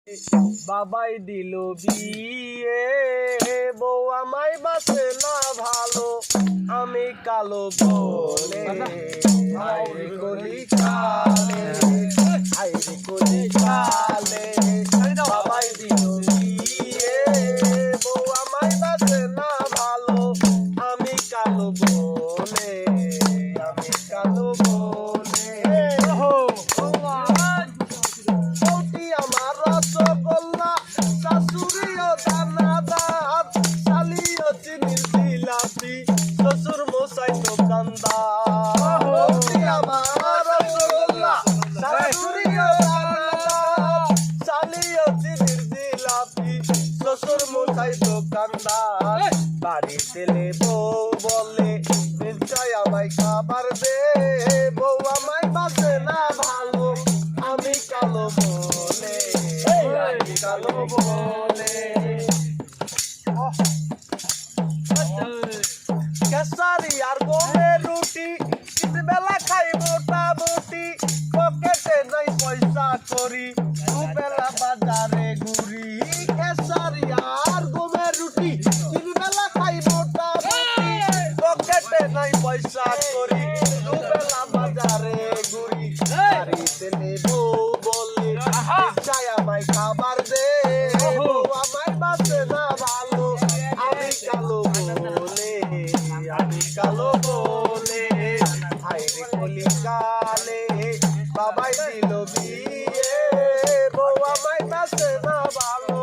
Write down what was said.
বাবাই দিল বিয়ে, বউ আমায় বাসে না ভালো, আমি কালো বলে আইরে কলি কালে, আইরে কলি কালে। বাবাই দিল বিয়ে, বউ আমায় বাসে না ভালো, আমি কালো বলে, আমি কালো বলে। বউটি আমার রসগোল্লা, শাশুড়িও দানাদার, শালিও চিনির জিলাপি, শ্বশুর মশাই দোকানদার। বউটি আমার রসগোল্লা, শাশুড়িও দানাদার, শালিও চিনির জিলাপি, শ্বশুর মশাই দোকানদার। বাড়িতে বউ বলে নিশ্চয় আমায় খাবার দে, বউ আমায় বাসে না ভালো, আমি কালো বলে, আমি কালো বলে। কেসারি আর গমের রুটি, তিন বেলা খাই মোটামুটি, পকেটে নাই পয়সা করি, দুবেলা বাজারে ঘুরি। কেসারি আর গমের রুটি, তিন বেলা খাই মোটামুটি, পকেটে নাই পয়সা করি, দুবেলা বাজারে ঘুরি। বাড়িতে বউ বলে নিশ্চয় আমায় খাবার দে, বউ আমায় বাসে না ভালো, আমি কালো বলে, আমি কালো বলে। আইরে কলি কালে, বাবাই দিল বিয়ে, বউ আমায় বাসে না ভালো।